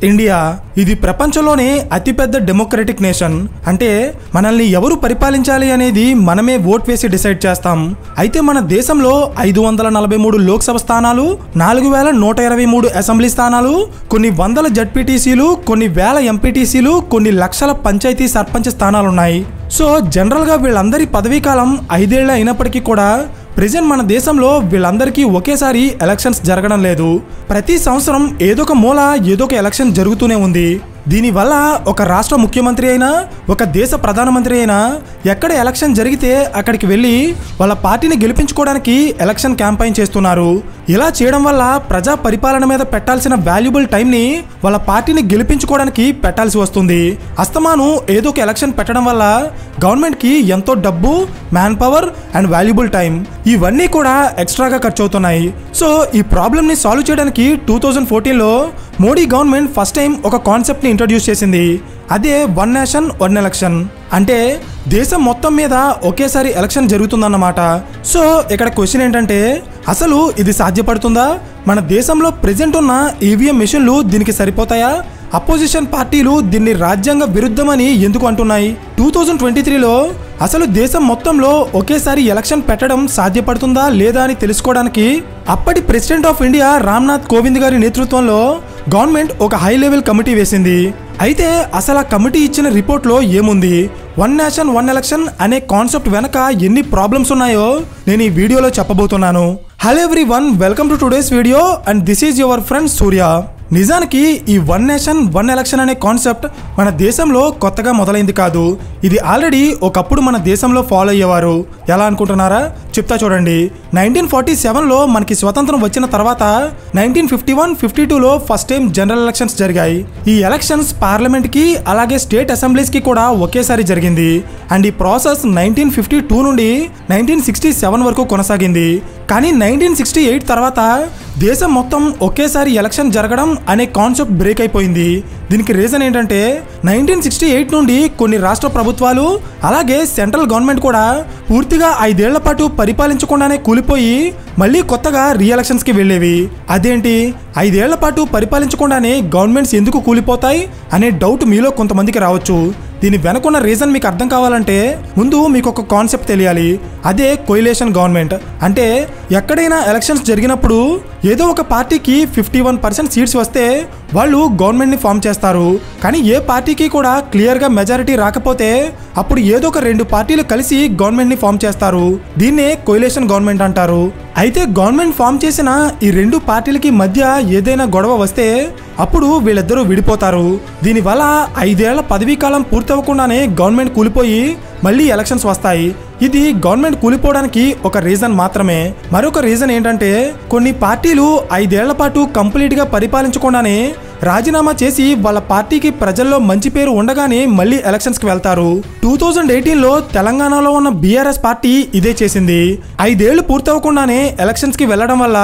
India ఇది ప్రపంచంలోనే అతిపెద్ద డెమోక్రటిక్ నేషన్. అంటే మనల్ని ఎవరు పరిపాలించాలి అనేది మనమే ఓట్ వేసి డిసైడ్ చేస్తాం. అయితే మన దేశంలో 543 లోక్సభ స్థానాలు, 4123 అసెంబ్లీ స్థానాలు, కొన్ని వందల జడ్పీటీసీలు, కొన్ని వేల ఎంపీటీసీలు, కొన్ని లక్షల పంచాయతీ సర్పంచ్ స్థానాలు ఉన్నాయి. సో జనరల్గా వీళ్ళందరి పదవీ కాలం 5 ఏళ్ల అయినప్పటికీ కూడా ప్రెజెంట్ మన దేశంలో వీళ్ళందరికీ ఒకేసారి ఎలక్షన్స్ జరగడం లేదు. ప్రతి సంవత్సరం ఏదో ఒక మూల ఏదో ఒక ఎలక్షన్ జరుగుతూనే ఉంది. దీనివల్ల ఒక రాష్ట్ర ముఖ్యమంత్రి అయినా, ఒక దేశ ప్రధానమంత్రి అయినా ఎక్కడ ఎలక్షన్ జరిగితే అక్కడికి వెళ్ళి వాళ్ళ పార్టీని గెలిపించుకోవడానికి ఎలక్షన్ క్యాంపెయిన్ చేస్తున్నారు. ఇలా చేయడం వల్ల ప్రజా పరిపాలన మీద పెట్టాల్సిన వాల్యుబుల్ టైంని వాళ్ళ పార్టీని గెలిపించుకోవడానికి పెట్టాల్సి వస్తుంది. అస్తమాను ఏదో ఒక ఎలక్షన్ పెట్టడం వల్ల గవర్నమెంట్కి ఎంతో డబ్బు, man power and valuable time ఇవన్నీ కూడా ఎక్స్ట్రాగా ఖర్చు అవుతున్నాయి. సో ఈ ప్రాబ్లమ్ని సాల్వ్ చేయడానికి 2014లో మోడీ గవర్నమెంట్ ఫస్ట్ టైం ఒక కాన్సెప్ట్ని ఇంట్రడ్యూస్ చేసింది. అదే వన్ నేషన్ వన్ ఎలక్షన్. అంటే దేశం మొత్తం మీద ఒకేసారి ఎలక్షన్ జరుగుతుందన్నమాట. సో ఇక్కడ క్వశ్చన్ ఏంటంటే, అసలు ఇది సాధ్యపడుతుందా? మన దేశంలో ప్రెజెంట్ ఉన్న ఈవీఎం మెషిన్లు దీనికి సరిపోతాయా? అపోజిషన్ పార్టీలు దీన్ని రాజ్యాంగ విరుద్ధమని ఎందుకు అంటున్నాయి? 2023లో అసలు దేశం మొత్తంలో ఒకేసారి ఎలక్షన్ పెట్టడం సాధ్యపడుతుందా లేదా అని తెలుసుకోవడానికి అప్పటి president of India Ramnath Kovind గారి నేతృత్వంలో గవర్నమెంట్ ఒక హై లెవెల్ కమిటీ వేసింది. అయితే అసలు ఆ కమిటీ ఇచ్చిన రిపోర్ట్లో ఏముంది? వన్ నేషన్ వన్ ఎలక్షన్ అనే కాన్సెప్ట్ వెనక ఎన్ని ప్రాబ్లమ్స్ ఉన్నాయో నేను ఈ వీడియోలో చెప్పబోతున్నాను. Hello everyone, welcome to today's video and this is your friend Surya. నిజానికి ఈ వన్ నేషన్ వన్ ఎలక్షన్ అనే కాన్సెప్ట్ మన దేశంలో కొత్తగా మొదలైంది కాదు. ఇది ఆల్రెడీ ఒకప్పుడు మన దేశంలో ఫాలో అయ్యేవారు. ఎలా అనుకుంటున్నారా? చెప్తా చూడండి. 1947లో మనకి స్వతంత్రం వచ్చిన తర్వాత 1951-52లో ఫస్ట్ టైం జనరల్ ఎలక్షన్స్ జరిగాయి. ఈ ఎలక్షన్స్ పార్లమెంట్కి అలాగే స్టేట్ అసెంబ్లీస్కి కూడా ఒకేసారి జరిగింది. అండ్ ఈ ప్రాసెస్ 1952 నుండి 1967 వరకు కొనసాగింది. కానీ 1968 తర్వాత దేశం మొత్తం ఒకేసారి ఎలక్షన్ జరగడం అనే కాన్సెప్ట్ బ్రేక్ అయిపోయింది. దీనికి రీజన్ ఏంటంటే 1968 నుండి కొన్ని రాష్ట్ర ప్రభుత్వాలు అలాగే సెంట్రల్ గవర్నమెంట్ కూడా పూర్తిగా 5 ఏళ్ల పాటు పరిపాలించకుండానే కూలిపోయి మళ్ళీ కొత్తగా రీఎలక్షన్స్కి వెళ్ళేవి. అదేంటి 5 ఏళ్ల పాటు పరిపాలించకుండానే గవర్నమెంట్స్ ఎందుకు కూలిపోతాయి అనే డౌట్ మీలో కొంతమందికి రావచ్చు. దీని వెనకున్న రీజన్ మీకు అర్థం కావాలంటే ముందు మీకు ఒక కాన్సెప్ట్ తెలియాలి. అదే కోయిలేషన్ గవర్నమెంట్. అంటే ఎక్కడైనా ఎలక్షన్స్ జరిగినప్పుడు ఏదో ఒక పార్టీకి 51% సీట్స్ వస్తే వాళ్ళు గవర్నమెంట్ని ఫామ్ చేస్తారు. కానీ ఏ పార్టీకి కూడా క్లియర్గా మెజారిటీ రాకపోతే అప్పుడు ఏదో ఒక 2 పార్టీలు కలిసి గవర్నమెంట్ని ఫామ్ చేస్తారు. దీన్నే కోయిలేషన్ గవర్నమెంట్ అంటారు. అయితే గవర్నమెంట్ ఫామ్ చేసిన ఈ 2 పార్టీలకి మధ్య ఏదైనా గొడవ వస్తే అప్పుడు వీళ్ళిద్దరూ విడిపోతారు. దీనివల్ల 5 ఏళ్ల పదవీ కాలం పూర్తవకుండానే గవర్నమెంట్ కూలిపోయి మళ్ళీ ఎలక్షన్స్ వస్తాయి. ఇది గవర్నమెంట్ కూలిపోవడానికి ఒక రీజన్ మాత్రమే. మరొక రీజన్ ఏంటంటే కొన్ని పార్టీలు 5 ఏళ్ల పాటు కంప్లీట్గా పరిపాలించకుండానే రాజీనామా చేసి వాళ్ళ పార్టీకి ప్రజల్లో మంచి పేరు ఉండగానే మళ్ళీ ఎలక్షన్స్కి వెళ్తారు. 2018లో తెలంగాణలో ఉన్న బీఆర్ఎస్ పార్టీ ఇదే చేసింది. 5 ఏళ్లు పూర్తవకుండానే ఎలక్షన్స్కి వెళ్లడం వల్ల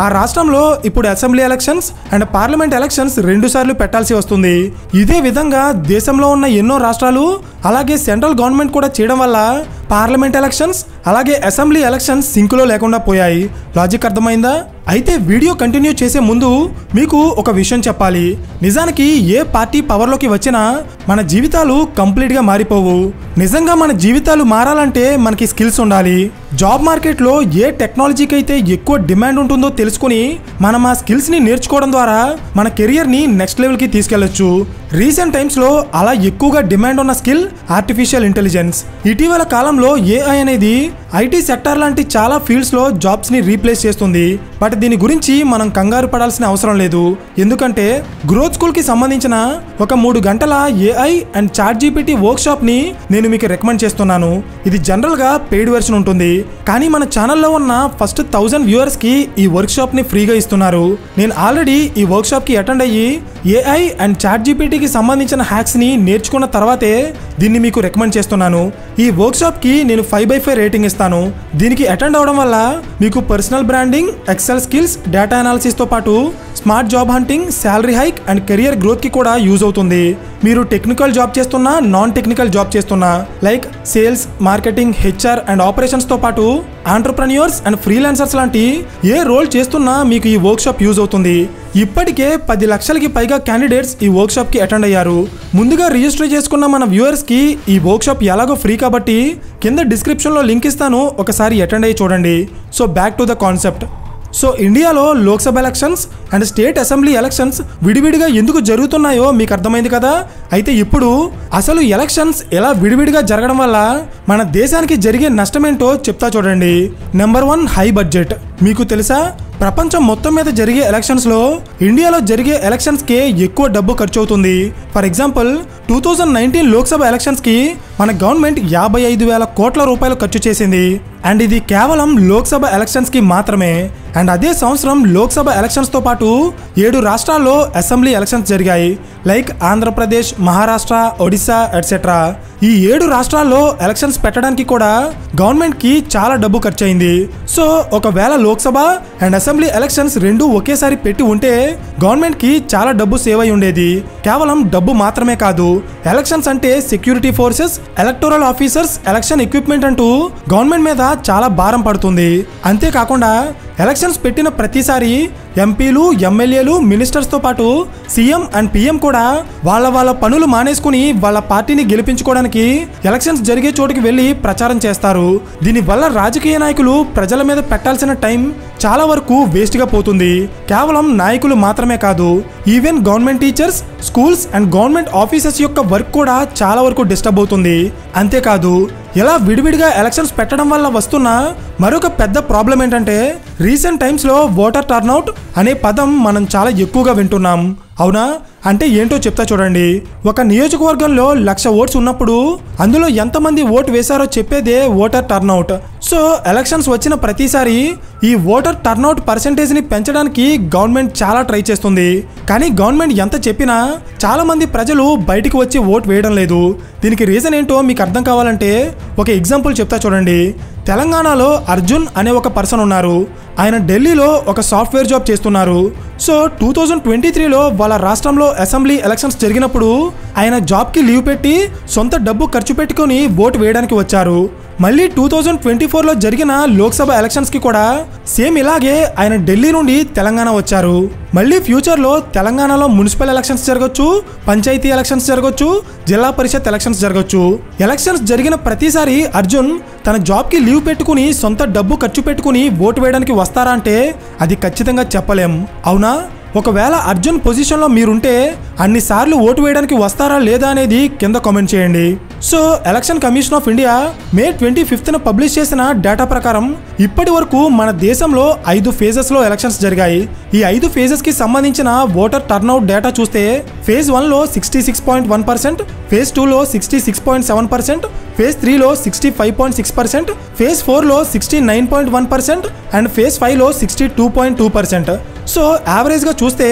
ఆ రాష్ట్రంలో ఇప్పుడు assembly elections and parliament elections 2 సార్లు పెట్టాల్సి వస్తుంది. ఇదే విధంగా దేశంలో ఉన్న ఎన్నో రాష్ట్రాలు అలాగే సెంట్రల్ గవర్నమెంట్ కూడా చేయడం వల్ల పార్లమెంట్ ఎలక్షన్స్ అలాగే అసెంబ్లీ ఎలక్షన్స్ సింక్లో లేకుండా పోయాయి. లాజిక్ అర్థమైందా? అయితే వీడియో కంటిన్యూ చేసే ముందు మీకు ఒక విషయం చెప్పాలి. నిజానికి ఏ పార్టీ పవర్లోకి వచ్చినా మన జీవితాలు కంప్లీట్గా మారిపోవు. నిజంగా మన జీవితాలు మారాలంటే మనకి స్కిల్స్ ఉండాలి. జాబ్ మార్కెట్లో ఏ టెక్నాలజీకి అయితే ఎక్కువ డిమాండ్ ఉంటుందో తెలుసుకుని మనం ఆ స్కిల్స్ని నేర్చుకోవడం ద్వారా మన కెరియర్ని నెక్స్ట్ లెవెల్కి తీసుకెళ్లొచ్చు. రీసెంట్ టైమ్స్లో అలా ఎక్కువగా డిమాండ్ ఉన్న స్కిల్ ఆర్టిఫిషియల్ ఇంటెలిజెన్స్. ఇటీవల కాలంలో ఏఐ అనేది ఐటీ సెక్టార్ లాంటి చాలా ఫీల్డ్స్లో జాబ్స్ని రీప్లేస్ చేస్తుంది. బట్ దీని గురించి మనం కంగారు పడాల్సిన అవసరం లేదు. ఎందుకంటే గ్రోత్ స్కూల్కి సంబంధించిన ఒక 3 గంటల ఏఐ అండ్ చాట్ జీపీటీ వర్క్షాప్ని నేను మీకు రికమెండ్ చేస్తున్నాను. ఇది జనరల్గా పెయిడ్ వెర్షన్ ఉంటుంది. కానీ మన ఛానల్లో ఉన్న ఫస్ట్ 1000 వ్యూవర్స్కి ఈ వర్క్షాప్ని ఫ్రీగా ఇస్తున్నారు. నేను ఆల్రెడీ ఈ వర్క్షాప్కి అటెండ్ అయ్యి ఏఐ అండ్ చాట్ జీపీటీకి సంబంధించిన హ్యాక్స్ని నేర్చుకున్న తర్వాతే దీన్ని మీకు రికమెండ్ చేస్తున్నాను. ఈ వర్క్షాప్కి నేను 5/5 రేటింగ్ ఇస్తాను. దీనికి అటెండ్ అవడం వల్ల మీకు personal branding, excel skills, data అనాలిసిస్తో పాటు smart job hunting, salary hike and career గ్రోత్కి కూడా యూజ్ అవుతుంది. మీరు టెక్నికల్ జాబ్ చేస్తున్నా, నాన్ టెక్నికల్ జాబ్ చేస్తున్నా like sales, marketing, HR and ఆపరేషన్స్తో పాటు ఆంటర్ప్రెన్యూర్స్ అండ్ ఫ్రీలాన్సర్స్ లాంటి ఏ రోల్ చేస్తున్నా మీకు ఈ వర్క్షాప్ యూజ్ అవుతుంది. ఇప్పటికే 10 లక్షలకి పైగా పైగా క్యాండిడేట్స్ ఈ వర్క్షాప్కి అటెండ్ అయ్యారు. ముందుగా రిజిస్టర్ చేసుకున్న మన వ్యూవర్స్కి ఈ వర్క్షాప్ ఎలాగో ఫ్రీ కాబట్టి కింద డిస్క్రిప్షన్లో లింక్ ఇస్తాను, ఒకసారి అటెండ్ అయ్యి చూడండి. So back to the concept. So ఇండియాలో Lok Sabha elections and state assembly elections విడివిడిగా ఎందుకు జరుగుతున్నాయో మీకు అర్థమైంది కదా. అయితే ఇప్పుడు అసలు ఎలక్షన్స్ ఎలా విడివిడిగా జరగడం వల్ల మన దేశానికి జరిగే నష్టమేంటో చెప్తా చూడండి. Number 1, high budget. మీకు తెలుసా, ప్రపంచం మొత్తం మీద జరిగే ఎలక్షన్స్లో ఇండియాలో జరిగే ఎలక్షన్స్కే ఎక్కువ డబ్బు ఖర్చు అవుతుంది. ఫర్ ఎగ్జాంపుల్ 2019 లోక్సభ ఎలక్షన్స్కి మన గవర్నమెంట్ 55,000 కోట్ల రూపాయలు ఖర్చు చేసింది. అండ్ ఇది కేవలం లోక్సభ ఎలక్షన్స్కి మాత్రమే. అండ్ అదే సంవత్సరం లోక్సభ ఎలక్షన్స్తో పాటు 7 రాష్ట్రాల్లో అసెంబ్లీ ఎలక్షన్స్ జరిగాయి. Like Andhra Pradesh, Maharashtra, Odisha etcetera. ఈ 7 రాష్ట్రాల్లో ఎలక్షన్స్ పెట్టడానికి కూడా గవర్నమెంట్కి చాలా డబ్బు ఖర్చు అయింది. సో ఒకవేళ లోక్సభ అండ్ అసెంబ్లీ ఎలక్షన్స్ రెండూ ఒకేసారి పెట్టి ఉంటే గవర్నమెంట్కి చాలా డబ్బు సేవ్ అయి ఉండేది. కేవలం డబ్బు మాత్రమే కాదు, ఎలక్షన్స్ అంటే security forces, electoral officers, election equipment అంటూ గవర్నమెంట్ మీద చాలా భారం పడుతుంది. అంతేకాకుండా ఎలక్షన్స్ పెట్టిన ప్రతిసారి ఎంపీలు, ఎమ్మెల్యేలు, మినిస్టర్స్తో పాటు సీఎం అండ్ పీఎం కూడా వాళ్ళ పనులు మానేసుకుని వాళ్ళ పార్టీని గెలిపించుకోవడానికి ఎలక్షన్స్ జరిగే చోటుకి వెళ్ళి ప్రచారం చేస్తారు. దీనివల్ల రాజకీయ నాయకులు ప్రజల మీద పెట్టాల్సిన టైం చాలా వరకు వేస్ట్గా పోతుంది. కేవలం నాయకులు మాత్రమే కాదు, even government teachers, schools and government officers యొక్క వర్క్ కూడా చాలా వరకు డిస్టర్బ్ అవుతుంది. అంతేకాదు ఇలా విడివిడిగా ఎలక్షన్స్ పెట్టడం వల్ల వస్తున్న మరొక పెద్ద ప్రాబ్లం ఏంటంటే రీసెంట్ టైమ్స్లో ఓటర్ టర్న్అవుట్ అనే పదం మనం చాలా ఎక్కువగా వింటున్నాం. అవునా? అంటే ఏంటో చెప్తా చూడండి. ఒక నియోజకవర్గంలో 1,00,000 ఓట్స్ ఉన్నప్పుడు అందులో ఎంతమంది ఓటు వేశారో చెప్పేదే ఓటర్ టర్న్అవుట్. సో ఎలక్షన్స్ వచ్చిన ప్రతిసారి ఈ ఓటర్ టర్న్అవుట్ పర్సెంటేజ్ని పెంచడానికి గవర్నమెంట్ చాలా ట్రై చేస్తుంది. కానీ గవర్నమెంట్ ఎంత చెప్పినా చాలా మంది ప్రజలు బయటికి వచ్చి ఓటు వేయడం లేదు. దీనికి రీజన్ ఏంటో మీకు అర్థం కావాలంటే ఒక ఎగ్జాంపుల్ చెప్తా చూడండి. తెలంగాణలో అర్జున్ అనే ఒక పర్సన్ ఉన్నారు. ఆయన ఢిల్లీలో ఒక సాఫ్ట్వేర్ జాబ్ చేస్తున్నారు. సో 2023లో వాళ్ళ రాష్ట్రంలో అసెంబ్లీ ఎలక్షన్స్ జరిగినప్పుడు ఆయన జాబ్కి లీవ్ పెట్టి సొంత డబ్బు ఖర్చు పెట్టుకొని ఓటు వేయడానికి వచ్చారు. మళ్ళీ 2024లో జరిగిన లోక్సభ ఎలక్షన్స్కి కూడా సేమ్ ఇలాగే ఆయన ఢిల్లీ నుండి తెలంగాణ వచ్చారు. మళ్ళీ ఫ్యూచర్లో తెలంగాణలో మున్సిపల్ ఎలక్షన్స్ జరగచ్చు, పంచాయతీ ఎలక్షన్స్ జరగచ్చు, జిల్లా పరిషత్ ఎలక్షన్స్ జరగచ్చు. ఎలక్షన్స్ జరిగిన ప్రతిసారి అర్జున్ తన జాబ్కి లీవ్ పెట్టుకుని సొంత డబ్బు ఖర్చు పెట్టుకుని ఓటు వేయడానికి వస్తారా అంటే అది ఖచ్చితంగా చెప్పలేం. అవునా? ఒకవేళ అర్జున్ పొజిషన్లో మీరుంటే అన్నిసార్లు ఓటు వేయడానికి వస్తారా లేదా అనేది కింద కామెంట్ చేయండి. So election commission of India May 25న పబ్లిష్ చేసిన డేటా ప్రకారం ఇప్పటి వరకు మన దేశంలో 5 ఫేజెస్లో ఎలక్షన్స్ జరిగాయి. ఈ 5 ఫేజెస్కి సంబంధించిన ఓటర్ టర్న్అవుట్ డేటా చూస్తే ఫేజ్ 1లో 66.1%, ఫేజ్ 2లో 66.7%, ఫేజ్ 3లో 65.6%, ఫేజ్ 4లో 69.1% అండ్ ఫేజ్ 5లో 62.2%. సో యావరేజ్గా చూస్తే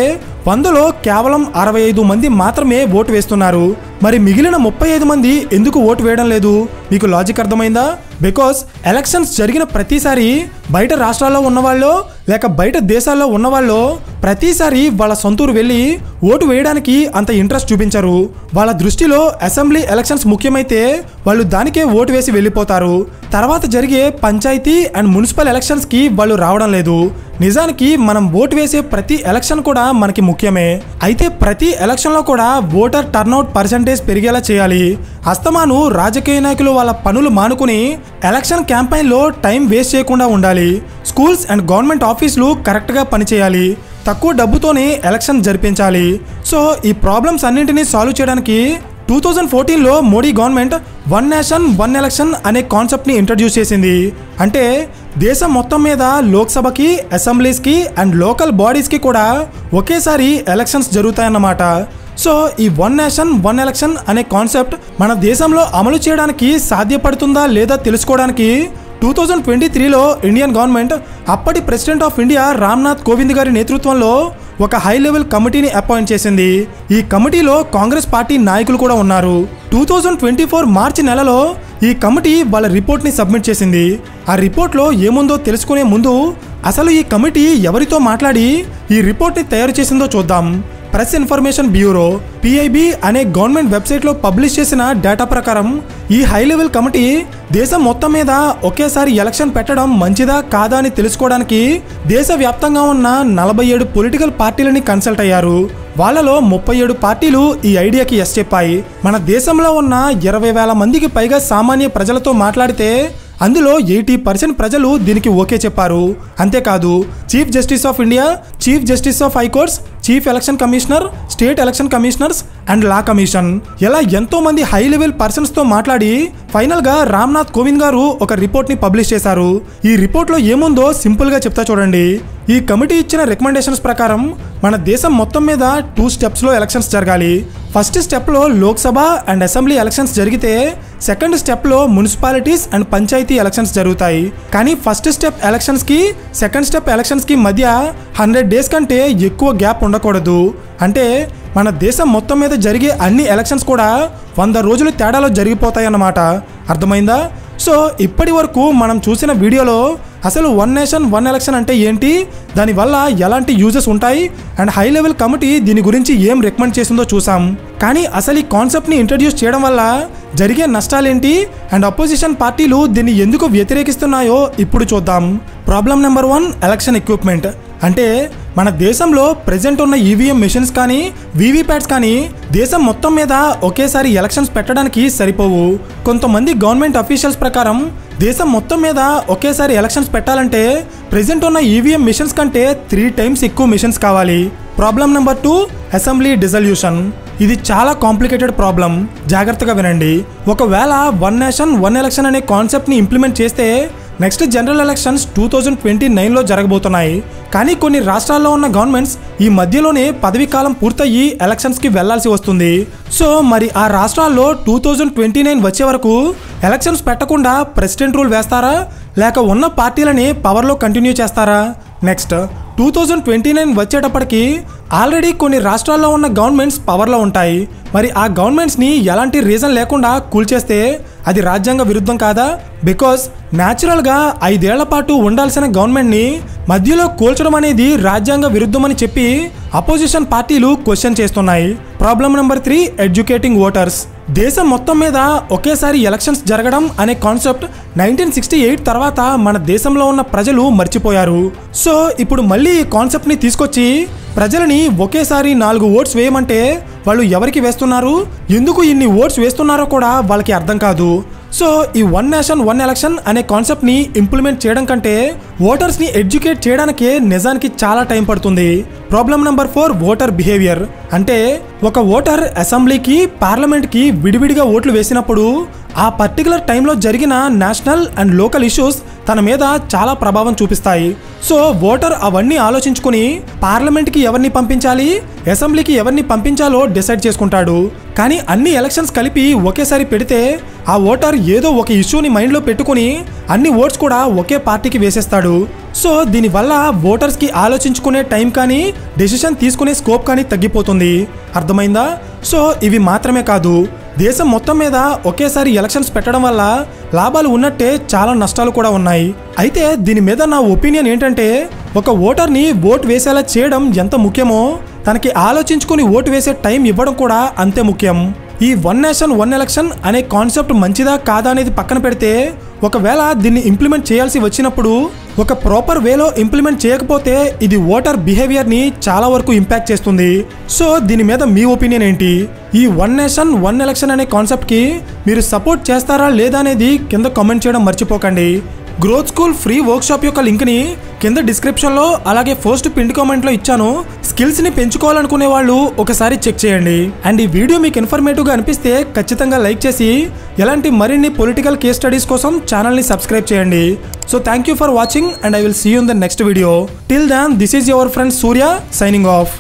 100లో కేవలం 65 మంది మాత్రమే ఓటు వేస్తున్నారు. మరి మిగిలిన 35 మంది ఎందుకు ఓటు వేయడం లేదు? మీకు లాజిక్ అర్థమైందా? బికాస్ ఎలక్షన్స్ జరిగిన ప్రతిసారి బయట రాష్ట్రాల్లో ఉన్నవాళ్ళు లేక బయట దేశాల్లో ఉన్నవాళ్ళు ప్రతిసారి వాళ్ళ సొంతూరు వెళ్ళి ఓటు వేయడానికి అంత ఇంట్రెస్ట్ చూపించరు. వాళ్ళ దృష్టిలో అసెంబ్లీ ఎలక్షన్స్ ముఖ్యమైతే వాళ్ళు దానికే ఓటు వేసి వెళ్ళిపోతారు. తర్వాత జరిగే పంచాయతీ అండ్ మున్సిపల్ ఎలక్షన్స్కి వాళ్ళు రావడం లేదు. నిజానికి మనం ఓటు వేసే ప్రతి ఎలక్షన్ కూడా మనకి ముఖ్యమే. అయితే ప్రతి ఎలక్షన్లో కూడా ఓటర్ టర్న్అవుట్ పర్సెంటేజ్ పెరిగేలా చేయాలి. అస్తమాను రాజకీయ నాయకులు వాళ్ళ పనులు మానుకుని ఎలక్షన్ క్యాంపెయిన్లో టైం వేస్ట్ చేయకుండా ఉండాలి. స్కూల్స్ అండ్ గవర్నమెంట్ ఆఫీసులు కరెక్ట్గా పనిచేయాలి. తక్కువ డబ్బుతోనే ఎలక్షన్ జరిపించాలి. సో ఈ ప్రాబ్లమ్స్ అన్నింటినీ సాల్వ్ చేయడానికి 2014లో మోడీ గవర్నమెంట్ 1 నేషన్ 1 ఎలక్షన్ అనే కాన్సెప్ట్ని ఇంట్రడ్యూస్ చేసింది. అంటే దేశం మొత్తం మీద లోక్సభకి, అసెంబ్లీస్కి అండ్ లోకల్ బాడీస్కి కూడా ఒకేసారి ఎలక్షన్స్ జరుగుతాయన్నమాట. సో ఈ 1 నేషన్ 1 ఎలక్షన్ అనే కాన్సెప్ట్ మన దేశంలో అమలు చేయడానికి సాధ్యపడుతుందా లేదా తెలుసుకోవడానికి 2023లో ఇండియన్ గవర్నమెంట్ అప్పటి president of India Ramnath Kovind గారి నేతృత్వంలో ఒక హై లెవెల్ కమిటీని అపాయింట్ చేసింది. ఈ కమిటీలో కాంగ్రెస్ పార్టీ నాయకులు కూడా ఉన్నారు. 2024 మార్చి నెలలో ఈ కమిటీ వాళ్ళ రిపోర్ట్ని సబ్మిట్ చేసింది. ఆ రిపోర్ట్లో ఏముందో తెలుసుకునే ముందు అసలు ఈ కమిటీ ఎవరితో మాట్లాడి ఈ రిపోర్ట్ని తయారు చేసిందో చూద్దాం. ప్రెస్ ఇన్ఫర్మేషన్ బ్యూరో PIB అనే గవర్నమెంట్ వెబ్సైట్లో పబ్లిష్ చేసిన డేటా ప్రకారం ఈ హై లెవెల్ కమిటీ దేశం మొత్తం మీద ఒకేసారి ఎలక్షన్ పెట్టడం మంచిదా కాదా అని తెలుసుకోవడానికి దేశవ్యాప్తంగా ఉన్న 47 పొలిటికల్ పార్టీలని కన్సల్ట్ అయ్యారు. వాళ్ళలో 37 పార్టీలు ఈ ఐడియాకి ఎస్ చెప్పాయి. మన దేశంలో ఉన్న 20,000 మందికి పైగా సామాన్య ప్రజలతో మాట్లాడితే అందులో 80% ప్రజలు దీనికి ఓకే చెప్పారు. అంతేకాదు chief justice of India, chief justice of high courts, chief election commissioner, state election commissioners and law commission ఇలా ఎంతో మంది హై లెవెల్ పర్సన్స్ తో మాట్లాడి ఫైనల్ గా రామ్నాథ్ కోవింద్ గారు ఒక రిపోర్ట్ ని పబ్లిష్ చేశారు. ఈ రిపోర్ట్ లో ఏముందో సింపుల్ గా చెప్తా చూడండి. ఈ కమిటీ ఇచ్చిన రికమెండేషన్స్ ప్రకారం మన దేశం మొత్తం మీద 2 స్టెప్స్ లో ఎలక్షన్స్ జరగాలి. ఫస్ట్ స్టెప్ లో లోక్సభ అండ్ అసెంబ్లీ ఎలక్షన్స్ జరిగితే సెకండ్ స్టెప్ లో మున్సిపాలిటీస్ అండ్ పంచాయతీ ఎలక్షన్స్ జరుగుతాయి. కానీ ఫస్ట్ స్టెప్ ఎలక్షన్స్ కి సెకండ్ స్టెప్ ఎలక్షన్స్ కి మధ్య 100 డేస్ కంటే ఎక్కువ గ్యాప్ ఉండకూడదు. అంటే మన దేశం మొత్తం మీద జరిగే అన్ని ఎలక్షన్స్ కూడా 100 రోజులు తేడాలో జరిగిపోతాయి అన్నమాట. అర్థమైందా? సో ఇప్పటి వరకు మనం చూసిన వీడియోలో అసలు 1 నేషన్ 1 ఎలక్షన్ అంటే ఏంటి, దానివల్ల ఎలాంటి యూజెస్ ఉంటాయి అండ్ హై లెవెల్ కమిటీ దీని గురించి ఏం రికమెండ్ చేసిందో చూసాం. కానీ అసలు ఈ కాన్సెప్ట్ని ఇంట్రడ్యూస్ చేయడం వల్ల జరిగే నష్టాలేంటి అండ్ అపోజిషన్ పార్టీలు దీన్ని ఎందుకు వ్యతిరేకిస్తున్నాయో ఇప్పుడు చూద్దాం. Problem number 1, election equipment. అంటే మన దేశంలో ప్రెజెంట్ ఉన్న EVM మెషిన్స్ కానీ VVPATs కానీ దేశం మొత్తం మీద ఒకేసారి ఎలక్షన్స్ పెట్టడానికి సరిపోవు. కొంతమంది గవర్నమెంట్ అఫీషియల్స్ ప్రకారం దేశం మొత్తం మీద ఒకేసారి ఎలక్షన్స్ పెట్టాలంటే ప్రెజెంట్ ఉన్న EVM మిషన్స్ కంటే 3 టైమ్స్ ఎక్కువ మిషన్స్ కావాలి. Problem number 2, assembly dissolution. ఇది చాలా కాంప్లికేటెడ్ ప్రాబ్లం. జాగ్రత్తగా వినండి. ఒకవేళ 1 నేషన్ 1 ఎలక్షన్ అనే కాన్సెప్ట్ని ఇంప్లిమెంట్ చేస్తే నెక్స్ట్ జనరల్ ఎలక్షన్స్ 2029లో జరగబోతున్నాయి. కానీ కొన్ని రాష్ట్రాల్లో ఉన్న గవర్నమెంట్స్ ఈ మధ్యలోనే పదవీ కాలం పూర్తయ్యి ఎలక్షన్స్కి వెళ్లాల్సి వస్తుంది. సో మరి ఆ రాష్ట్రాల్లో 2029 వచ్చే వరకు ఎలక్షన్స్ పెట్టకుండా ప్రెసిడెంట్ రూల్ వేస్తారా లేక ఉన్న పార్టీలని పవర్లో కంటిన్యూ చేస్తారా? నెక్స్ట్ 2029 వచ్చేటప్పటికి ఆల్రెడీ కొన్ని రాష్ట్రాల్లో ఉన్న గవర్నమెంట్స్ పవర్లో ఉంటాయి. మరి ఆ గవర్నమెంట్స్ని ఎలాంటి రీజన్ లేకుండా కూల్చేస్తే అది రాజ్యాంగ విరుద్ధం కాదా? బికాస్ న్యాచురల్గా 5 ఏళ్ల పాటు ఉండాల్సిన గవర్నమెంట్ని మధ్యలో కూల్చడం అనేది రాజ్యాంగ విరుద్ధమని చెప్పి అపోజిషన్ పార్టీలు క్వశ్చన్ చేస్తున్నాయి. Problem number 3, educating voters. దేశం మొత్తం మీద ఒకేసారి ఎలక్షన్స్ జరగడం అనే కాన్సెప్ట్ 1968 తర్వాత మన దేశంలో ఉన్న ప్రజలు మర్చిపోయారు. సో ఇప్పుడు మళ్ళీ ఈ కాన్సెప్ట్ని తీసుకొచ్చి ప్రజలని ఒకేసారి 4 ఓట్స్ వేయమంటే వాళ్ళు ఎవరికి వేస్తున్నారు, ఎందుకు ఇన్ని ఓట్స్ వేస్తున్నారో కూడా వాళ్ళకి అర్థం కాదు. సో ఈ 1 నేషన్ 1 ఎలక్షన్ అనే కాన్సెప్ట్ని ఇంప్లిమెంట్ చేయడం కంటే ఓటర్స్ని ఎడ్యుకేట్ చేయడానికే నిజానికి చాలా టైం పడుతుంది. Problem number 4, voter behaviour. అంటే ఒక ఓటర్ అసెంబ్లీకి పార్లమెంట్కి విడివిడిగా ఓట్లు వేసినప్పుడు ఆ పర్టికులర్ టైంలో జరిగిన నేషనల్ అండ్ లోకల్ ఇష్యూస్ తన మీద చాలా ప్రభావం చూపిస్తాయి. సో ఓటర్ అవన్నీ ఆలోచించుకుని పార్లమెంట్కి ఎవరిని పంపించాలి, అసెంబ్లీకి ఎవరిని పంపించాలో డిసైడ్ చేసుకుంటాడు. కానీ అన్ని ఎలక్షన్స్ కలిపి ఒకేసారి పెడితే ఆ ఓటర్ ఏదో ఒక ఇష్యూని మైండ్లో పెట్టుకుని అన్ని ఓట్స్ కూడా ఒకే పార్టీకి వేసేస్తాడు. సో దీనివల్ల ఓటర్స్కి ఆలోచించుకునే టైం కానీ డెసిషన్ తీసుకునే స్కోప్ కానీ తగ్గిపోతుంది. అర్థమైందా? సో ఇవి మాత్రమే కాదు, దేశం మొత్తం మీద ఒకేసారి ఎలక్షన్స్ పెట్టడం వల్ల లాభాలు ఉన్నట్టే చాలా నష్టాలు కూడా ఉన్నాయి. అయితే దీని మీద నా ఒపీనియన్ ఏంటంటే ఒక ఓటర్ని ఓటు వేసేలా చేయడం ఎంత ముఖ్యమో తనకి ఆలోచించుకుని ఓటు వేసే టైం ఇవ్వడం కూడా అంతే ముఖ్యం. ఈ 1 నేషన్ 1 ఎలక్షన్ అనే కాన్సెప్ట్ మంచిదా కాదా అనేది పక్కన పెడితే ఒకవేళ దీన్ని ఇంప్లిమెంట్ చేయాల్సి వచ్చినప్పుడు ఒక ప్రాపర్ వేలో ఇంప్లిమెంట్ చేయకపోతే ఇది ఓటర్ బిహేవియర్ని చాలా వరకు ఇంపాక్ట్ చేస్తుంది. సో దీని మీద మీ ఒపీనియన్ ఏంటి? ఈ 1 నేషన్ 1 ఎలక్షన్ అనే కాన్సెప్ట్కి మీరు సపోర్ట్ చేస్తారా లేదా అనేది కింద కామెంట్ చేయడం మర్చిపోకండి. గ్రోత్ స్కూల్ ఫ్రీ వర్క్షాప్ యొక్క లింక్ని కింద డిస్క్రిప్షన్లో అలాగే ఫస్ట్ పిన్ కామెంట్లో ఇచ్చాను. స్కిల్స్ని పెంచుకోవాలనుకునే వాళ్ళు ఒకసారి చెక్ చేయండి. అండ్ ఈ వీడియో మీకు ఇన్ఫర్మేటివ్గా అనిపిస్తే ఖచ్చితంగా లైక్ చేసి ఎలాంటి మరిన్ని పొలిటికల్ కేస్ స్టడీస్ కోసం ఛానల్ని సబ్స్క్రైబ్ చేయండి. So thank you for watching and I will see you in the next video. Till then this is your friend Surya signing of.